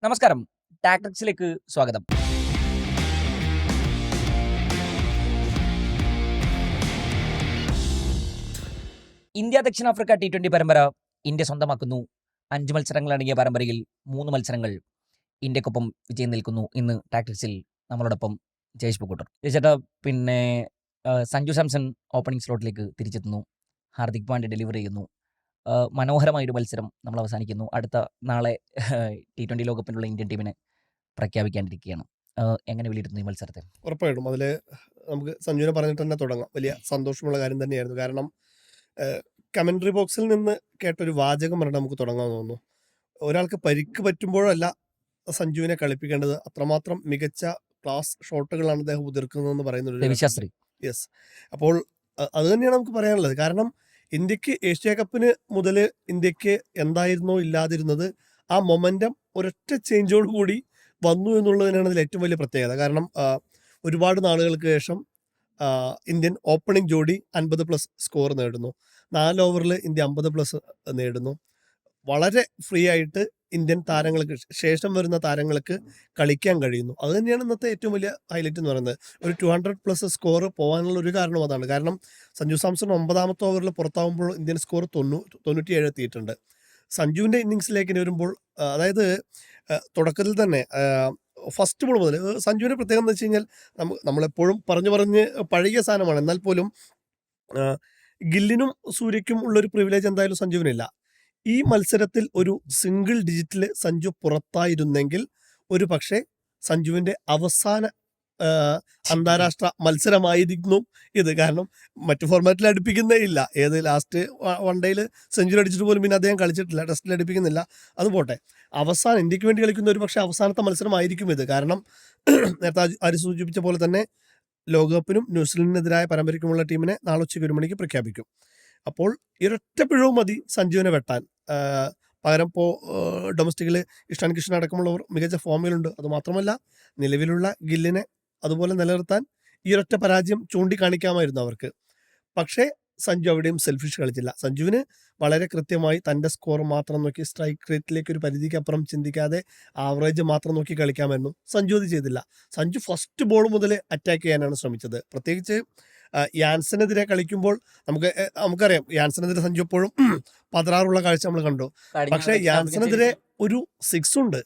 നമസ്കാരം, ടാക്ടിക്സിലേക്ക് സ്വാഗതം. ഇന്ത്യ ദക്ഷിണാഫ്രിക്ക T20 പരമ്പര ഇന്ത്യ സ്വന്തമാക്കുന്നു. 5 മത്സരങ്ങളടങ്ങിയ പരമ്പരയിൽ 3 മത്സരങ്ങൾ ഇന്ത്യക്കൊപ്പം വിജയം നിൽക്കുന്നു. ഇന്ന് ടാക്ടിക്സിൽ നമ്മളോടൊപ്പം ജയേഷ് പുക്കൂട്ടർ. ചേട്ടാ, പിന്നെ സഞ്ജു സാംസൺ ഓപ്പണിംഗ് സ്ലോട്ടിലേക്ക് തിരിച്ചെത്തുന്നു. ഹാർദിക് പാണ്ഡ്യ ഡെലിവറി ചെയ്യുന്നു. മനോഹരമായൊരു മത്സരം നമ്മൾ അവസാനിക്കുന്നു. അടുത്ത നാളെ T20 ലോകകപ്പിനുള്ള ഇന്ത്യൻ ടീമിനെ പ്രഖ്യാപിക്കാനിരിക്കുകയാണ്. എങ്ങനെ വിലയിരുത്തുന്നു ഈ മത്സരത്തെ? ഉറപ്പായിട്ടും അതിൽ നമുക്ക് സഞ്ജുവിനെ പറഞ്ഞിട്ട് തന്നെ തുടങ്ങാം. വലിയ സന്തോഷമുള്ള കാര്യം തന്നെയായിരുന്നു. കാരണം കമൻട്രി ബോക്സിൽ നിന്ന് കേട്ടൊരു വാചകം പറഞ്ഞിട്ട് നമുക്ക് തുടങ്ങാമെന്ന് തോന്നുന്നു. ഒരാൾക്ക് പരിക്ക് പറ്റുമ്പോഴല്ല സഞ്ജുവിനെ കളിപ്പിക്കേണ്ടത്, അത്രമാത്രം മികച്ച ക്ലാസ് ഷോട്ടുകളാണ് അദ്ദേഹം ഉതിർക്കുന്നതെന്ന് പറയുന്നത്. യെസ്, അപ്പോൾ അത് തന്നെയാണ് നമുക്ക് പറയാനുള്ളത്. കാരണം ഇന്ത്യക്ക് ഏഷ്യ കപ്പിന് മുതൽ ഇന്ത്യക്ക് എന്തായിരുന്നോ ഇല്ലാതിരുന്നത്, ആ മൊമെൻറ്റം ഒരൊറ്റ ചേഞ്ചോട് കൂടി വന്നു എന്നുള്ളതിനാണ് അതിൽ ഏറ്റവും വലിയ പ്രത്യേകത. കാരണം ഒരുപാട് നാളുകൾക്ക് ശേഷം ഇന്ത്യൻ ഓപ്പണിംഗ് ജോഡി 50+ സ്കോർ നേടുന്നു. 4 ഓവറിൽ ഇന്ത്യ 50+ നേടുന്നു. വളരെ ഫ്രീ ആയിട്ട് ഇന്ത്യൻ താരങ്ങൾക്ക് ശേഷം വരുന്ന താരങ്ങൾക്ക് കളിക്കാൻ കഴിയുന്നു. അത് തന്നെയാണ് ഇന്നത്തെ ഏറ്റവും വലിയ ഹൈലൈറ്റ് എന്ന് പറയുന്നത്. ഒരു 200+ സ്കോർ പോകാനുള്ള ഒരു കാരണം അതാണ്. കാരണം സഞ്ജു സാംസൺ 9ാമത്തെ ഓവറിൽ പുറത്താവുമ്പോൾ ഇന്ത്യൻ സ്കോർ 97 എത്തിയിട്ടുണ്ട്. സഞ്ജുവിൻ്റെ ഇന്നിങ്സിലേക്ക് വരുമ്പോൾ, അതായത് തുടക്കത്തിൽ തന്നെ ഫസ്റ്റ് ബോൾ മുതൽ സഞ്ജുവിൻ്റെ പ്രത്യേകത എന്ന് വെച്ച് കഴിഞ്ഞാൽ, നമ്മളെപ്പോഴും പറഞ്ഞ് പഴകിയ സാധനമാണ്. എന്നാൽ പോലും ഗില്ലിനും സൂര്യയ്ക്കും ഉള്ളൊരു പ്രിവിലേജ് എന്തായാലും സഞ്ജുവിനില്ല. ഈ മത്സരത്തിൽ ഒരു സിംഗിൾ ഡിജിറ്റിൽ സഞ്ജു പുറത്തായിരുന്നെങ്കിൽ ഒരു പക്ഷേ സഞ്ജുവിൻ്റെ അവസാന അന്താരാഷ്ട്ര മത്സരമായിരുന്നു ഇത്. കാരണം മറ്റു ഫോർമാറ്റിൽ അടുപ്പിക്കുന്നേ ഇല്ല. ഏത് ലാസ്റ്റ് വൺ ഡേയിൽ സെഞ്ചുറി അടിച്ചിട്ട് പോലും പിന്നെ അദ്ദേഹം കളിച്ചിട്ടില്ല, ടെസ്റ്റിൽ അടുപ്പിക്കുന്നില്ല. അത് പോട്ടെ, അവസാനം ഇന്ത്യക്ക് വേണ്ടി കളിക്കുന്ന ഒരു പക്ഷേ അവസാനത്തെ മത്സരമായിരിക്കും ഇത്. കാരണം നേരത്തെ ആര് സൂചിപ്പിച്ച പോലെ തന്നെ ലോകകപ്പിനും ന്യൂസിലൻഡിനെതിരായ പരമ്പരയ്ക്കുമുള്ള ടീമിനെ നാളെ ഉച്ചയ്ക്ക് 1 മണിക്ക് പ്രഖ്യാപിക്കും. അപ്പോൾ ഇരൊറ്റ പിഴവ് മതി സഞ്ജുവിനെ വെട്ടാൻ. പകരം ഇപ്പോൾ ഡൊമസ്റ്റിക്കിൽ ഇഷാൻ കിഷൻ അടക്കമുള്ളവർ മികച്ച ഫോമിലുണ്ട്. അതുമാത്രമല്ല, നിലവിലുള്ള ഗില്ലിനെ അതുപോലെ നിലനിർത്താൻ ഈ ഒരൊറ്റ പരാജയം ചൂണ്ടിക്കാണിക്കാമായിരുന്നു അവർക്ക്. പക്ഷേ സഞ്ജു അവിടെയും സെൽഫിഷ് കളിച്ചില്ല. സഞ്ജുവിന് വളരെ കൃത്യമായി തൻ്റെ സ്കോർ മാത്രം നോക്കി, സ്ട്രൈക്ക് റേറ്റിലേക്ക് ഒരു പരിധിക്കപ്പുറം ചിന്തിക്കാതെ ആവറേജ് മാത്രം നോക്കി കളിക്കാമായിരുന്നു. സഞ്ജു അത് ചെയ്തില്ല. സഞ്ജു ഫസ്റ്റ് ബോൾ മുതൽ അറ്റാക്ക് ചെയ്യാനാണ് ശ്രമിച്ചത്. പ്രത്യേകിച്ച് യാൻസനെതിരെ കളിക്കുമ്പോൾ നമുക്കറിയാം, യാൻസനെതിരെ സഞ്ജു എപ്പോഴും പതറാറുള്ള കാഴ്ച നമ്മൾ കണ്ടു. പക്ഷേ യാൻസനെതിരെ ഒരു 6 ഉണ്ട്,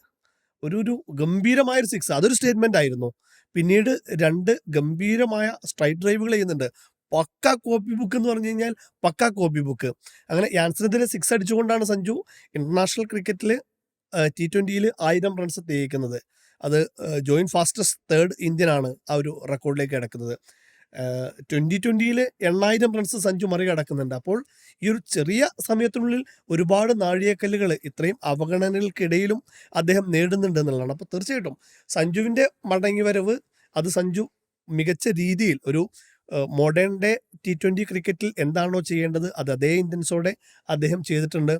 ഒരു ഗംഭീരമായൊരു 6. അതൊരു സ്റ്റേറ്റ്മെന്റ് ആയിരുന്നു. പിന്നീട് 2 ഗംഭീരമായ സ്ട്രൈറ്റ് ഡ്രൈവുകൾ ചെയ്യുന്നുണ്ട്. പക്ക കോപ്പി ബുക്ക് എന്ന് പറഞ്ഞു കഴിഞ്ഞാൽ പക്ക കോപ്പി ബുക്ക്. അങ്ങനെ യാൻസനെതിരെ 6 അടിച്ചുകൊണ്ടാണ് സഞ്ജു ഇന്റർനാഷണൽ ക്രിക്കറ്റിൽ T20യിൽ 1000 റൺസ് തികയ്ക്കുന്നത്. അത് ജോയിന്റ് ഫാസ്റ്റസ്റ്റ് 3rd ഇന്ത്യൻ ആണ് ആ ഒരു റെക്കോർഡിലേക്ക് കിടക്കുന്നത്. 2020യിൽ 8000 റൺസ് സഞ്ജു മറികടക്കുന്നുണ്ട്. അപ്പോൾ ഈ ഒരു ചെറിയ സമയത്തിനുള്ളിൽ ഒരുപാട് നാഴികക്കല്ലുകൾ ഇത്രയും അവഗണനകൾക്കിടയിലും അദ്ദേഹം നേടുന്നുണ്ട് എന്നുള്ളതാണ്. അപ്പോൾ തീർച്ചയായിട്ടും സഞ്ജുവിൻ്റെ മടങ്ങി വരവ്, അത് സഞ്ജു മികച്ച രീതിയിൽ ഒരു മോഡേൺ ഡേ T20 ക്രിക്കറ്റിൽ എന്താണോ ചെയ്യേണ്ടത് അത് അതേ ഇൻറ്റൻസോടെ അദ്ദേഹം ചെയ്തിട്ടുണ്ട്.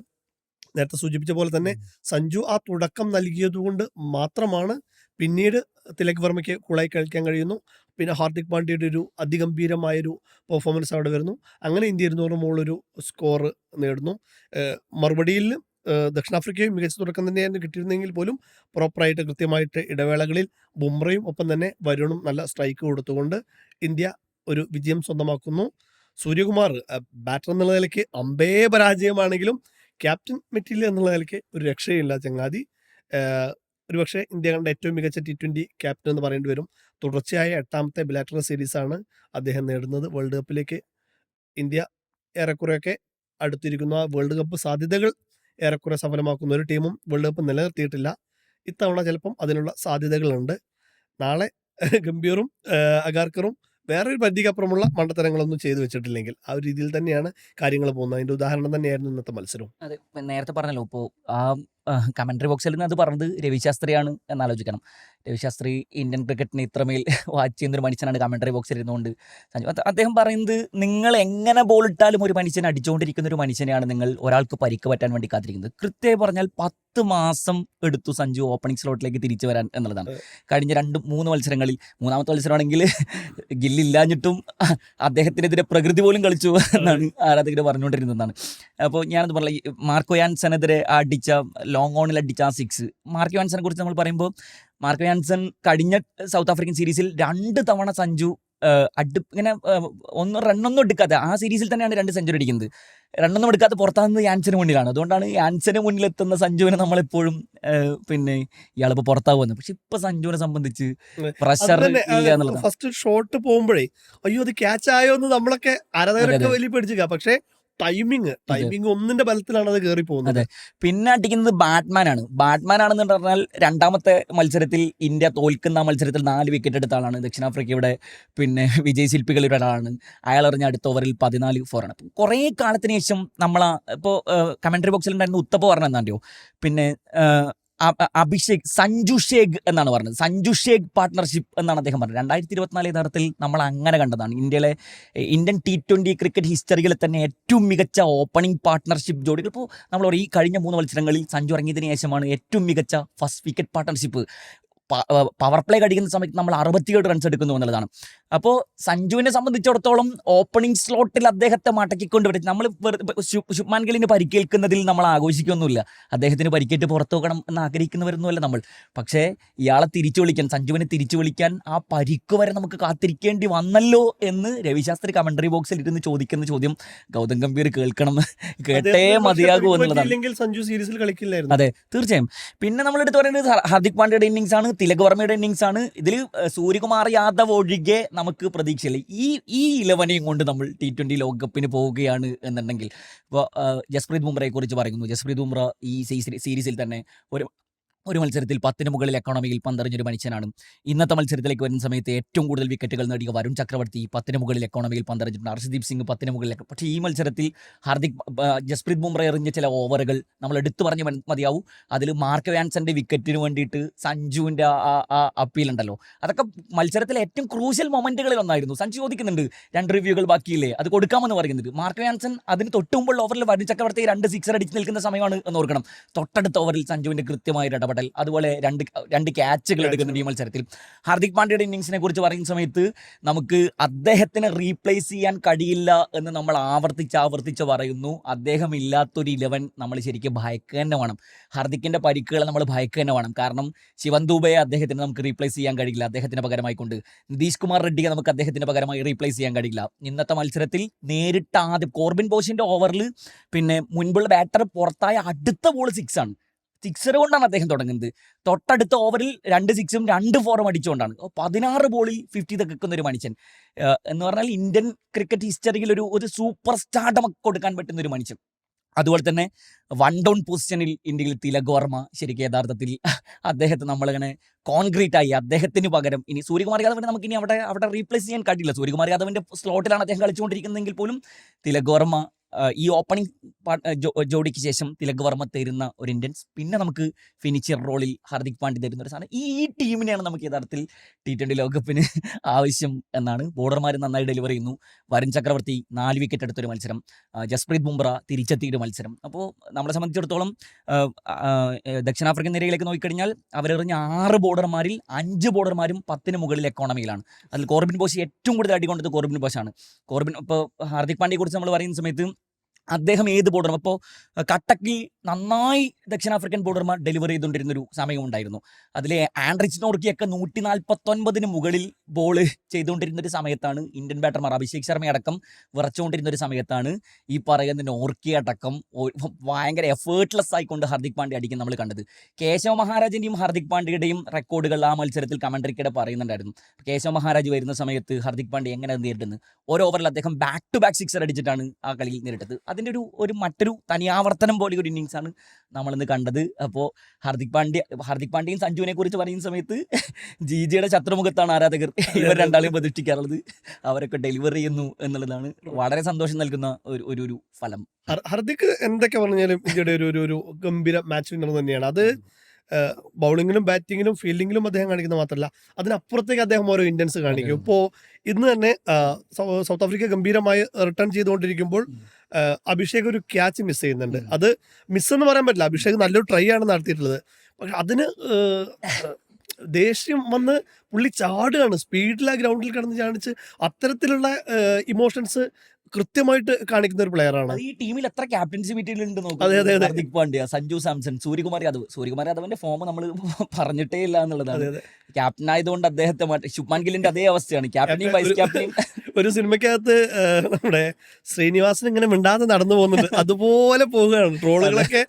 നേരത്തെ സൂചിപ്പിച്ച പോലെ തന്നെ സഞ്ജു ആ തുടക്കം നൽകിയതുകൊണ്ട് മാത്രമാണ് പിന്നീട് തിലക് വർമ്മയ്ക്ക് കൂളായി കളിക്കാൻ കഴിയുന്നു. പിന്നെ ഹാർദിക് പാണ്ഡ്യയുടെ ഒരു അതിഗംഭീരമായൊരു പെർഫോമൻസ് അവിടെ വരുന്നു. അങ്ങനെ ഇന്ത്യ 200 മുകളിലൊരു സ്കോർ നേടുന്നു. മറുപടിയിൽ ദക്ഷിണാഫ്രിക്കയും മികച്ച തുടക്കം തന്നെയായിരുന്നു കിട്ടിയിരുന്നെങ്കിൽ പോലും പ്രോപ്പറായിട്ട് കൃത്യമായിട്ട് ഇടവേളകളിൽ ബുംറയും ഒപ്പം തന്നെ വരുണും നല്ല സ്ട്രൈക്ക് കൊടുത്തുകൊണ്ട് ഇന്ത്യ ഒരു വിജയം സ്വന്തമാക്കുന്നു. സൂര്യകുമാർ ബാറ്റർ എന്നുള്ള നിലയ്ക്ക് പരാജയമാണെങ്കിലും ക്യാപ്റ്റൻ മെറ്റീരിയൽ എന്നുള്ള നിലയ്ക്ക് ഒരു രക്ഷയില്ല ചങ്ങാതി. ഒരുപക്ഷെ ഇന്ത്യ കണ്ട ഏറ്റവും മികച്ച T20 ക്യാപ്റ്റൻ എന്ന് പറയേണ്ടി വരും. തുടർച്ചയായ 8ാമത്തെ ബിലാറ്ററൽ സീരീസാണ് അദ്ദേഹം നേടുന്നത്. വേൾഡ് കപ്പിലേക്ക് ഇന്ത്യ ഏറെക്കുറെയൊക്കെ അടുത്തിരിക്കുന്നു. ആ വേൾഡ് കപ്പ് സാധ്യതകൾ ഏറെക്കുറെ സഫലമാക്കുന്ന ഒരു ടീമും വേൾഡ് കപ്പ് നിലനിർത്തിയിട്ടില്ല. ഇത്തവണ ചിലപ്പം അതിനുള്ള സാധ്യതകളുണ്ട്. നാളെ ഗംഭീറും അഗാർക്കറും വേറൊരു പരിധിക്കപ്പുറമുള്ള മണ്ടത്തരങ്ങളൊന്നും ചെയ്തു വെച്ചിട്ടില്ലെങ്കിൽ ആ ഒരു രീതിയിൽ തന്നെയാണ് കാര്യങ്ങൾ പോകുന്നത്. അതിൻ്റെ ഉദാഹരണം തന്നെയായിരുന്നു ഇന്നത്തെ മത്സരവും. അതെ, നേരത്തെ പറഞ്ഞല്ലോ, ഇപ്പോൾ ആ കമൻട്രി ബോക്സിൽ നിന്ന് അത് പറഞ്ഞത് രവിശാസ്ത്രിയാണ് എന്നാലോചിക്കണം. രവിശാസ്ത്രി ഇന്ത്യൻ ക്രിക്കറ്റിനെ ഇത്രമേൽ വാച്ച് ചെയ്യുന്നൊരു മനുഷ്യനാണ്. കമൻട്രി ബോക്സിൽ ഇരുന്നുകൊണ്ട് അദ്ദേഹം പറയുന്നത്, നിങ്ങൾ എങ്ങനെ ബോൾ ഇട്ടാലും ഒരു മനുഷ്യനെ അടിച്ചുകൊണ്ടിരിക്കുന്ന ഒരു മനുഷ്യനെയാണ് നിങ്ങൾ ഒരാൾക്ക് പരിക്ക് പറ്റാൻ വേണ്ടി കാത്തിരിക്കുന്നത്. കൃത്യമായി പറഞ്ഞാൽ 10 മാസം എടുത്തു സഞ്ജു ഓപ്പണിംഗ് സ്ലോട്ടിലേക്ക് തിരിച്ചു വരാൻ എന്നുള്ളതാണ്. കഴിഞ്ഞ 2-3 മത്സരങ്ങളിൽ, 3ാമത്തെ മത്സരമാണെങ്കിൽ ഗില്ലില്ലാഞ്ഞിട്ടും അദ്ദേഹത്തിനെതിരെ പ്രകൃതി പോലും കളിച്ചു എന്നാണ് ആരാധകർ പറഞ്ഞുകൊണ്ടിരുന്നതാണ്. അപ്പോൾ ഞാനത് പറഞ്ഞ മാർക്കോ യാൻസനെതിരെ അടിച്ച ലോങ് ഓണിൽ അടിച്ച ആ 6. മാർക്ക് യോഹാൻസനെ കുറിച്ച് നമ്മൾ പറയുമ്പോൾ മാർക്ക് യോഹാൻസൺ കഴിഞ്ഞ സൗത്ത് ആഫ്രിക്കൻ സീരീസിൽ 2 തവണ സഞ്ജു ഇങ്ങനെ റണ്ണൊന്നും എടുക്കാതെ ആ സീരീസിൽ തന്നെയാണ് 2 സെഞ്ചുറി അടിക്കുന്നത്. റണ്ണൊന്നും എടുക്കാതെ പുറത്താകുന്നത് യാൻസന് മുന്നിലാണ്. അതുകൊണ്ടാണ് യാൻസന് മുന്നിലെത്തുന്ന സഞ്ജുവിനെ നമ്മളെപ്പോഴും പിന്നെ ഇയാളിപ്പോൾ പുറത്താകുമെന്ന്. പക്ഷെ ഇപ്പൊ സഞ്ജുവിനെ സംബന്ധിച്ച് പ്രഷർ ഇല്ല എന്നുള്ളതാണ്. ഫസ്റ്റ് ഷോട്ട് പോകുമ്പോഴേ അയ്യോ അത് ക്യാച്ച് ആയോ എന്ന് നമ്മളൊക്കെ ആരാധകരൊക്കെ വലിയ പേടിച്ചില്ല. പക്ഷെ ടൈമിങ് ഒന്നിന്റെ ബലത്തിലാണ് അത് കയറി പോകുന്നത്. അതെ, പിന്നെ അടിക്കുന്നത് ബാറ്റ്മാൻ ആണെന്ന് പറഞ്ഞാൽ രണ്ടാമത്തെ മത്സരത്തിൽ ഇന്ത്യ തോൽക്കുന്ന മത്സരത്തിൽ 4 വിക്കറ്റ് എടുത്ത ആളാണ്. ദക്ഷിണാഫ്രിക്കയുടെ പിന്നെ വിജയശില്പികളിൽ ഒരാളാണ്. അയാൾ എറിഞ്ഞ അടുത്ത ഓവറിൽ 14 4 ആണ്. കുറേ കാലത്തിന് ശേഷം ഇപ്പോൾ കമന്ററി ബോക്സിൽ ഉണ്ടായിരുന്ന ഉത്തപ്പ പറഞ്ഞെന്നാണ്ടോ പിന്നെ സഞ്ജു ഷേഖ് എന്നാണ് പറഞ്ഞത്. സഞ്ജു ഷേഖ് പാർട്ട്ണർഷിപ്പ് എന്നാണ് അദ്ദേഹം പറഞ്ഞത്. 2024 യഥാർത്ഥത്തിൽ നമ്മൾ അങ്ങനെ കണ്ടതാണ്. ഇന്ത്യൻ T20 ക്രിക്കറ്റ് ഹിസ്റ്ററികളിൽ തന്നെ ഏറ്റവും മികച്ച ഓപ്പണിംഗ് പാർട്ട്ണർഷിപ്പ് ജോഡികൾ. ഇപ്പോൾ നമ്മൾ ഈ കഴിഞ്ഞ 3 മത്സരങ്ങളിൽ സഞ്ജു ഇറങ്ങിയതിനു ശേഷമാണ് ഏറ്റവും മികച്ച first wicket partnership. Power play അടിക്കുന്ന സമയത്ത് നമ്മൾ 67 റൺസ് എടുക്കുന്നു എന്നുള്ളതാണ്. അപ്പോൾ സഞ്ജുവിനെ സംബന്ധിച്ചിടത്തോളം ഓപ്പണിംഗ് സ്ലോട്ടിൽ അദ്ദേഹത്തെ മടക്കിക്കൊണ്ട് വരും. നമ്മൾ ശുഭ്മാൻ ഗില്ലിന് പരിക്കേൽക്കുന്നതിൽ നമ്മൾ ആഘോഷിക്കൊന്നുമില്ല. അദ്ദേഹത്തിന് പരിക്കേറ്റ് പുറത്തു പോകണം എന്ന് ആഗ്രഹിക്കുന്നവരൊന്നുമല്ല നമ്മൾ. പക്ഷേ ഇയാളെ സഞ്ജുവിനെ തിരിച്ചു വിളിക്കാൻ ആ പരിക്ക് വരെ നമുക്ക് കാത്തിരിക്കേണ്ടി വന്നല്ലോ എന്ന് രവിശാസ്ത്രി കമന്ററി ബോക്സിൽ ഇരുന്ന് ചോദിക്കുന്ന ചോദ്യം ഗൗതം ഗംഭീർ കേട്ടേ മതിയാകൂ എന്നുള്ളതാണ്. സഞ്ജു സീരീസിൽ കളിക്കില്ലായിരുന്നു. അതെ, തീർച്ചയായും. പിന്നെ നമ്മൾ എടുത്ത് പറയുന്നത് ഹാർദിക് പാണ്ഡ്യയുടെ ഇന്നിങ്സ് ആണ്, തിലക് വർമ്മയുടെ ഇന്നിങ്സ് ആണ്. ഇതിൽ സൂര്യകുമാർ യാദവ് ഒഴികെ നമുക്ക് പ്രതീക്ഷയില്ല. ഈ 11നെയും കൊണ്ട് നമ്മൾ T20 ലോകകപ്പിന് പോവുകയാണ് എന്നുണ്ടെങ്കിൽ ഇപ്പോൾ ജസ്പ്രീത് ബുംറയെ കുറിച്ച് പറയുന്നു. ജസ്പ്രീത് ബുംറ ഈ സീരീസിൽ തന്നെ ഒരു മത്സരത്തിൽ 10 മുകളിൽ എക്കോണമിയിൽ പന്തെറിഞ്ഞൊരു മനുഷ്യനാണ്. ഇന്നത്തെ മത്സരത്തിലേക്ക് വരുന്ന സമയത്ത് ഏറ്റവും കൂടുതൽ വിക്കറ്റുകൾ നേടിയ വരുൺ ചക്രവർത്തി 10 മുകളിൽ എക്കോണമിയിൽ പന്തെറിഞ്ഞിട്ടുണ്ട്. ഹർഷദീപ് സിംഗ് 10 മുകളിൽ. പക്ഷേ ഈ മത്സരത്തിൽ ജസ്പ്രീത് ബുംറ എറിഞ്ഞ ചില ഓവറുകൾ നമ്മൾ എടുത്തു പറഞ്ഞ് മതിയാവും. അതിൽ മാർക്ക് യോഹാൻസന്റെ വിക്കറ്റിന് വേണ്ടിയിട്ട് സഞ്ജുവിൻ്റെ ആ അപ്പീലുണ്ടല്ലോ, അതൊക്കെ മത്സരത്തിലെ ഏറ്റവും ക്രൂഷ്യൽ മൊമെന്റുകളിൽ ഒന്നായിരുന്നു. സഞ്ജു ചോദിക്കുന്നുണ്ട് 2 റിവ്യൂകൾ ബാക്കിയില്ലേ, അത് കൊടുക്കാമെന്ന് പറയുന്നുണ്ട്. മാർക്ക് യോഹാൻസൺ അതിന് തൊട്ടുമുമ്പുള്ള ഓവറിൽ വരുൺ ചക്രവർത്തി 2 സിക്സർ അടിച്ച് നിൽക്കുന്ന സമയമാണ് എന്ന് ഓർക്കണം. തൊട്ടടുത്ത ഓവറിൽ സഞ്ജുവിന്റെ കൃത്യമായ ഇടപെടൽ, അതുപോലെ രണ്ട് ക്യാച്ചുകൾ എടുക്കുന്നുണ്ട് ഈ മത്സരത്തിൽ. ഹാർദിക് പാണ്ഡ്യയുടെ ഇന്നിങ്സിനെ കുറിച്ച് പറയുന്ന സമയത്ത് നമുക്ക് അദ്ദേഹത്തിനെ റീപ്ലേസ് ചെയ്യാൻ കഴിയില്ല എന്ന് നമ്മൾ ആവർത്തിച്ച് പറയുന്നു. അദ്ദേഹം ഇല്ലാത്തൊരു 11 നമ്മൾ ശരിക്കും ഭയക്കുക തന്നെ വേണം. ഹാർദിക്കിന്റെ പരിക്കുകളെ നമ്മൾ ഭയക്കുക തന്നെ വേണം. കാരണം ശിവൻ ദൂബയെ അദ്ദേഹത്തിന് നമുക്ക് റീപ്ലേസ് ചെയ്യാൻ കഴിയില്ല. അദ്ദേഹത്തിന് പകരമായിക്കൊണ്ട് നിതീഷ് കുമാർ റെഡ്ഡിയെ നമുക്ക് അദ്ദേഹത്തിന് പകരമായി റീപ്ലേസ് ചെയ്യാൻ കഴിയില്ല. ഇന്നത്തെ മത്സരത്തിൽ നേരിട്ട് ആദ്യം കോർബിൻ ബോഷിന്റെ ഓവറിൽ പിന്നെ മുൻപുള്ള ബാറ്റർ പുറത്തായ അടുത്ത ബോൾ 6 ആണ്. 6 കൊണ്ടാണ് അദ്ദേഹം തുടങ്ങുന്നത്. തൊട്ടടുത്ത ഓവറിൽ 2 6ഉം 2 4ഉം അടിച്ചുകൊണ്ടാണ് 16 ബോളിൽ 50 തകർക്കുന്ന ഒരു മനുഷ്യൻ എന്ന് പറഞ്ഞാൽ ഇന്ത്യൻ ക്രിക്കറ്റ് ഹിസ്റ്ററിയിൽ ഒരു സൂപ്പർ സ്റ്റാർഡം കൊടുക്കാൻ പറ്റുന്ന ഒരു മനുഷ്യൻ. അതുപോലെ തന്നെ 1 ഡൗൺ പൊസിഷനിൽ ഇന്ത്യയിൽ തിലക് വർമ്മ ശരിക്കും യഥാർത്ഥത്തിൽ അദ്ദേഹത്തെ നമ്മളിങ്ങനെ കോൺക്രീറ്റ് ആയി അദ്ദേഹത്തിന് പകരം ഇനി സൂര്യകുമാർ യാദവിനെ നമുക്ക് ഇനി അവിടെ റീപ്ലേസ് ചെയ്യാൻ കഴിയില്ല. സൂര്യകുമാർ യാദവിന്റെ സ്ലോട്ടിലാണ് അദ്ദേഹം കളിച്ചുകൊണ്ടിരിക്കുന്നതെങ്കിൽ പോലും തിലക് വർമ്മ ഈ ഓപ്പണിംഗ് ജോഡിക്ക് ശേഷം തിലക് വർമ്മ തരുന്ന ഒരു ഇന്ത്യൻസ്, പിന്നെ നമുക്ക് ഫിനിച്ചർ റോളിൽ ഹാർദിക് പാണ്ഡ്യ തരുന്ന ഒരു സാധനം. ഈ ടീമിനെയാണ് നമുക്ക് യഥാർത്ഥത്തിൽ T20 ലോകകപ്പിന് ആവശ്യം എന്നാണ്. ബോളർമാർ നന്നായി ഡെലിവർ ചെയ്യുന്നു. വരുൺ ചക്രവർത്തി 4 വിക്കറ്റ് എടുത്തൊരു മത്സരം, ജസ്പ്രീത് ബുംറ തിരിച്ചെത്തിയൊരു മത്സരം. അപ്പോൾ നമ്മളെ സംബന്ധിച്ചിടത്തോളം ദക്ഷിണാഫ്രിക്കൻ നിരയിലേക്ക് നോക്കിക്കഴിഞ്ഞാൽ അവരെറിഞ്ഞ 6 ബോളർമാരിൽ 5 ബോളർമാരും 10 മുകളിൽ എക്കോണമിയിലാണ്. അതിൽ കോർബിൻ ബോഷ് ഏറ്റവും കൂടുതൽ അടികൊണ്ടത് കോർബിൻ ബോഷാണ്. ഇപ്പോൾ ഹാർദിക് പാണ്ഡ്യയെ കുറിച്ച് നമ്മൾ പറയുന്ന സമയത്ത് അദ്ദേഹം ഏത് ബോർഡറും ഇപ്പോൾ കട്ടക്കിൽ നന്നായി ദക്ഷിണാഫ്രിക്കൻ ബോർഡർമാർ ഡെലിവർ ചെയ്തുകൊണ്ടിരുന്നൊരു സമയമുണ്ടായിരുന്നു. അതിലെ ആൻഡ്രിച്ച് നോർക്കിയൊക്കെ 149 മുകളിൽ ബോൾ ചെയ്തുകൊണ്ടിരുന്നൊരു സമയത്താണ് ഇന്ത്യൻ ബാറ്റർമാർ അഭിഷേക് ശർമ്മയടക്കം വിറച്ചുകൊണ്ടിരുന്നൊരു സമയത്താണ് ഈ പറയുന്ന നോർക്കി അടക്കം ഭയങ്കര എഫേർട്ട്ലെസ് ആയിക്കൊണ്ട് ഹാർദിക് പാണ്ഡ്യ അടിക്കാൻ നമ്മൾ കണ്ടത്. കേശവ മഹാരാജിൻ്റെയും ഹാർദിക് പാണ്ഡ്യയുടെയും റെക്കോർഡുകൾ ആ മത്സരത്തിൽ കമന്ററിക്കിടെ പറയുന്നുണ്ടായിരുന്നു. കേശവ മഹാരാജ് വരുന്ന സമയത്ത് ഹാർദിക് പാണ്ഡ്യ എങ്ങനെ നേരിടുന്നത്, ഓരോ ഓവറിൽ അദ്ദേഹം ബാക്ക് ടു ബാക്ക് സിക്സർ അടിച്ചിട്ടാണ് ആ കളിയിൽ നേരിട്ടത്. അതിൻ്റെ മറ്റൊരു തനിയാവർത്തനം പോലെ ഒരു ഇന്നിങ്സാണ് നമ്മളിന്ന് കണ്ടത്. അപ്പോൾ ഹാർദിക് പാണ്ഡ്യയും സഞ്ജുവിനെ കുറിച്ച് പറയുന്ന സമയത്ത് ജിയുടെ ശത്രുമുഖത്താണ് ആരാധകർ ഇവർ രണ്ടാളെയും പ്രതിഷ്ഠിക്കാറുള്ളത്. അവരൊക്കെ ഡെലിവർ ചെയ്യുന്നു എന്നുള്ളതാണ് വളരെ സന്തോഷം നൽകുന്ന ഒരു ഫലം. ഹാർദിക് എന്തൊക്കെ പറഞ്ഞാലും ഇന്ത്യയുടെ ഒരു ഗംഭീര മാച്ച് വിന്നർ തന്നെയാണ്. അത് ബൗളിങ്ങിലും ബാറ്റിങ്ങിലും ഫീൽഡിങ്ങിലും അദ്ദേഹം കാണിക്കുന്ന മാത്രമല്ല, അതിനപ്പുറത്തേക്ക് അദ്ദേഹം ഓരോ ഇന്ത്യൻസ് കാണിക്കും. ഇപ്പോൾ ഇന്ന് തന്നെ സൗത്ത് ആഫ്രിക്ക ഗംഭീരമായി റിട്ടേൺ ചെയ്തുകൊണ്ടിരിക്കുമ്പോൾ അഭിഷേക് ഒരു ക്യാച്ച് മിസ് ചെയ്യുന്നുണ്ട്. അത് മിസ്സെന്ന് പറയാൻ പറ്റില്ല, അഭിഷേക് നല്ലൊരു ട്രൈ ആണ് നടത്തിയിട്ടുള്ളത്. പക്ഷെ അതിന് ദേഷ്യം വന്ന് പുള്ളി ചാടുകയാണ്, സ്പീഡിൽ ആ ഗ്രൗണ്ടിൽ കിടന്ന് ചാടിച്ച് അത്തരത്തിലുള്ള ഇമോഷൻസ് കൃത്യമായിട്ട് കാണിക്കുന്ന ഒരു പ്ലെയറാണ്. അത് ഈ ടീമിൽ എത്ര ക്യാപ്റ്റൻസി മെറ്റീരിയൽ ഉണ്ട് നോക്കൂ. അതെ അതെ അതെ ഹാർദിക് പാണ്ഡ്യ, സഞ്ജു സാംസൺ, സൂര്യകുമാർ യാദവിന്റെ ഫോം നമ്മൾ പറഞ്ഞിട്ടേ ഇല്ല എന്നുള്ളതാണ്. അതെ അതെ ക്യാപ്റ്റൻ ആയതുകൊണ്ട് അദ്ദേഹത്തെ ശുഭ്മാൻ ഗില്ലിന്റെ അതേ അവസ്ഥയാണ്. ക്യാപ്റ്റനെയും വൈസ് ഒരു ക്യാപ്റ്റനെയും ഒരു സിനിമയ്ക്കകത്ത് നമ്മുടെ ശ്രീനിവാസൻ ഇങ്ങനെ മിണ്ടാതെ നടന്നു പോകുന്നുണ്ട്, അതുപോലെ പോവുകയാണ്. ട്രോളുകളൊക്കെ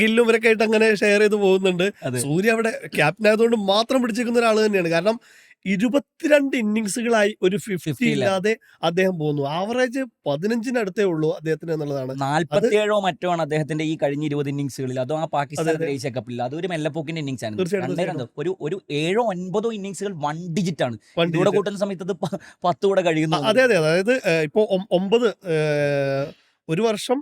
ഗില്ലും ഇവരൊക്കെ ആയിട്ട് അങ്ങനെ ഷെയർ ചെയ്ത് പോകുന്നുണ്ട്. അതെ. സൂര്യ അവിടെ ക്യാപ്റ്റൻ ആയതുകൊണ്ട് മാത്രം പിടിച്ചിരിക്കുന്ന ഒരാൾ തന്നെയാണ്. കാരണം 22 ഇന്നിങ്സുകളായി ഒരു 50 50 ഇല്ല. ഇല്ലാതെ അദ്ദേഹം പോകുന്നു. ആവറേജ് 15-അടുത്തേ ഉള്ളൂ അദ്ദേഹത്തിന് എന്നുള്ളതാണ്. 47 മറ്റോ ആണ് അദ്ദേഹത്തിന്റെ ഈ കഴിഞ്ഞ 20 ഇന്നിങ്സുകളിൽ. അതും ആ അതെ പാകിസ്ഥാൻ അതെ ഏഷ്യ കപ്പിൽ അതൊരു മെല്ലപ്പോക്കിന്റെ ഇന്നിങ്സ് ആണ്. തീർച്ചയായിട്ടും രണ്ടേ തീർച്ചയായിട്ടും രണ്ട് ഒരു 7-9 ഇന്നിങ്സുകൾ 1 ഡിജിറ്റ് ആണ്. വൺ ഇതുകൂടെ ഡിജിറ്റ്. കൂട്ടുന്ന സമയത്ത് അത് 10 കൂടെ കഴിയുന്നു അതെ എന്നുള്ളത്. അതെ അതായത് ഇപ്പോ 9 ഒരു വർഷം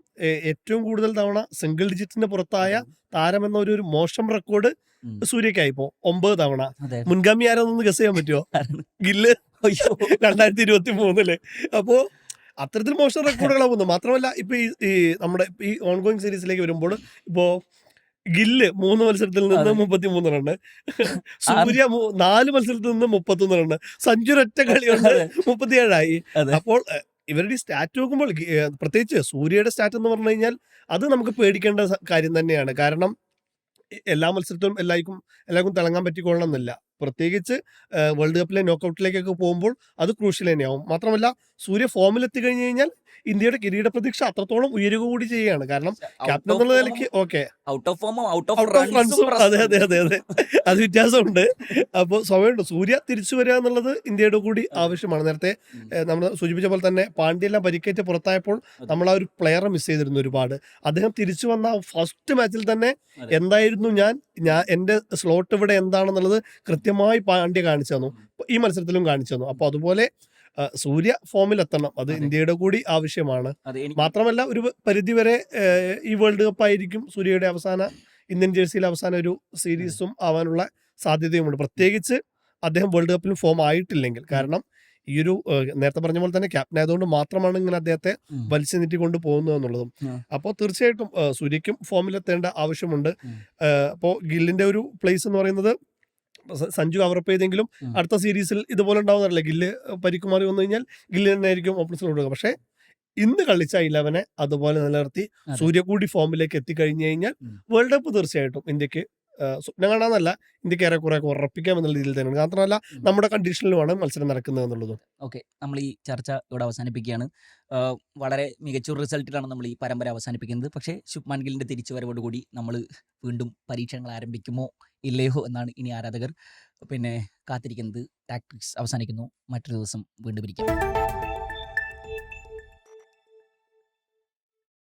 ഏറ്റവും കൂടുതൽ തവണ സിംഗിൾ ഡിജിറ്റിന്റെ പുറത്തായ താരം എന്ന ഒരു മോശം റെക്കോർഡ് ഉം. സൂര്യക്കായി ഇപ്പോ 9 തവണ. അതെ. മുൻഗാമി ആരാന്നൊന്ന് ഗസ് ചെയ്യാൻ പറ്റുമോ? ആരാണ്? ഗില്ല് അയ്യോ. 2023 അപ്പോ അത്തരത്തിൽ മോശം റെക്കോർഡുകളാണ് പോകുന്നത്. മാത്രമല്ല ഇപ്പൊ ഈ നമ്മുടെ ഈ ഓൺഗോയിങ് സീരീസിലേക്ക് വരുമ്പോൾ ഇപ്പോ ഗില്ല് 3 മത്സരത്തിൽ നിന്ന് അതെ. 33 റണ്ണ്, ആണ്. സൂര്യ 4 മത്സരത്തിൽ നിന്ന് 31 റണ്ണ്, സഞ്ജു ഒറ്റ കളി കൊണ്ട് അതെ 37 അതെ. അപ്പോൾ ഇവരുടെ ഈ സ്റ്റാറ്റ് നോക്കുമ്പോൾ പ്രത്യേകിച്ച് സൂര്യയുടെ സ്റ്റാറ്റ് എന്ന് പറഞ്ഞു കഴിഞ്ഞാൽ അത് നമുക്ക് പേടിക്കേണ്ട കാര്യം തന്നെയാണ്. കാരണം എല്ലാ മത്സരത്തിലും എല്ലാവർക്കും തിളങ്ങാൻ പറ്റിക്കൊള്ളണം എന്നില്ല. പ്രത്യേകിച്ച് വേൾഡ് കപ്പിലെ നോക്കൌട്ടിലേക്കൊക്കെ പോകുമ്പോൾ അത് ക്രൂഷ്യൽ തന്നെയാവും. മാത്രമല്ല സൂര്യ ഫോമിലെത്തി കഴിഞ്ഞു കഴിഞ്ഞാൽ ഇന്ത്യയുടെ കിരീട പ്രതീക്ഷ അത്രത്തോളം ഉയരുക കൂടി ചെയ്യുകയാണ്. കാരണം ഔട്ട് ക്യാപ്റ്റൻ ഓഫ് എന്നുള്ള ഫോമും നിലയ്ക്ക് ഓക്കെ ഔട്ട് ഓഫ് ഫോമും ഔട്ട് ഓഫ് ഔട്ട് ഓഫ് റൺസും റൺസും അതെ അതെ പ്രശ്നമുണ്ട്. അതെ അതെ അത് വ്യത്യാസമുണ്ട്. അപ്പോൾ സ്വാഭാവികമുണ്ട് സൂര്യ തിരിച്ചു വരിക എന്നുള്ളത് ഇന്ത്യയുടെ കൂടി അതെ. ആവശ്യമാണ്. നേരത്തെ ഉം. നമ്മൾ സൂചിപ്പിച്ച പോലെ തന്നെ പാണ്ഡ്യെല്ലാം പരിക്കേറ്റ് പുറത്തായപ്പോൾ അതെ. നമ്മൾ ആ ഒരു പ്ലെയറെ മിസ് ചെയ്തിരുന്നു ഒരുപാട്. അദ്ദേഹം തിരിച്ചു വന്ന ഫസ്റ്റ് മാച്ചിൽ തന്നെ അതെ. എന്തായിരുന്നു ഞാൻ എൻ്റെ സ്ലോട്ട് ഇവിടെ എന്താണെന്നുള്ളത് കൃത്യമായി പാണ്ഡ്യ കാണിച്ചു തന്നു. ഉം. ഈ മത്സരത്തിലും കാണിച്ചു തന്നു. അപ്പോൾ അതുപോലെ സൂര്യ ഫോമിലെത്തണം, അത് അതെ. ഇന്ത്യയുടെ കൂടി ആവശ്യമാണ്. അതെ. എനിക്ക് മാത്രമല്ല ഒരു പരിധിവരെ ഈ വേൾഡ് കപ്പ് ആയിരിക്കും സൂര്യയുടെ ഇന്ത്യൻ ജേഴ്സിയിലെ അവസാന ഒരു അതെ. സീരീസും ആവാനുള്ള സാധ്യതയുമുണ്ട്. പ്രത്യേകിച്ച് അദ്ദേഹം വേൾഡ് കപ്പിലും ഫോം ആയിട്ടില്ലെങ്കിൽ. ഉം. കാരണം ഈ ഒരു നേരത്തെ പറഞ്ഞ പോലെ തന്നെ ക്യാപ്റ്റൻ ആയതുകൊണ്ട് മാത്രമാണ് ഇങ്ങനെ അദ്ദേഹത്തെ ഉം. വലിച്ചു നീട്ടിക്കൊണ്ട് പോകുന്നത് എന്നുള്ളതും. ഉം. അപ്പോൾ തീർച്ചയായിട്ടും സൂര്യക്കും ഫോമിലെത്തേണ്ട ആവശ്യമുണ്ട്. ഉം. അപ്പോൾ ഗില്ലിന്റെ ഒരു പ്ലേസ് എന്ന് പറയുന്നത് സഞ്ജു കവറപ്പ് ചെയ്തെങ്കിലും ഉം. അടുത്ത സീരീസിൽ ഇതുപോലെ ഉണ്ടാവുന്നതല്ല. ഗില്ല് പരിക്കുമാറി വന്നു കഴിഞ്ഞാൽ ഗില്ല് തന്നെ ആയിരിക്കും ഓപ്പൺസിൽ കൊടുക്കുക. പക്ഷേ ഇന്ന് കളിച്ച 11 അതുപോലെ നിലനിർത്തി അതെ. സൂര്യ കൂടി ഫോമിലേക്ക് എത്തിക്കഴിഞ്ഞു കഴിഞ്ഞാൽ ഉം. വേൾഡ് കപ്പ് തീർച്ചയായിട്ടും ഇന്ത്യക്ക് സ്വപ്നം കാണാന്നല്ല, ഇന്ത്യക്ക് ഏറെക്കുറെ ഉറപ്പിക്കാം എന്നുള്ള രീതിയിൽ തന്നെയാണ്. മാത്രമല്ല ഉം. നമ്മുടെ കണ്ടീഷനിലുമാണ് മത്സരം നടക്കുന്നത് എന്നുള്ളതും. ഓക്കെ. നമ്മൾ ഈ ചർച്ച ഇവിടെ അവസാനിപ്പിക്കുകയാണ്. വളരെ മികച്ചൊരു റിസൾട്ടിലാണ് നമ്മൾ ഈ പരമ്പര അവസാനിപ്പിക്കുന്നത്. പക്ഷേ ശുഭ്മാൻ ഗില്ലിന്റെ തിരിച്ചുവരവോടുകൂടി നമ്മൾ വീണ്ടും പരീക്ഷണങ്ങൾ ആരംഭിക്കുമോ ഇല്ലയോ എന്നാണ് ഇനി ആരാധകർ കാത്തിരിക്കുന്നത്. ടാക്ടിക്സ് അവസാനിക്കുന്നു. മറ്റൊരു ദിവസം വീണ്ടും ഇരിക്കാം.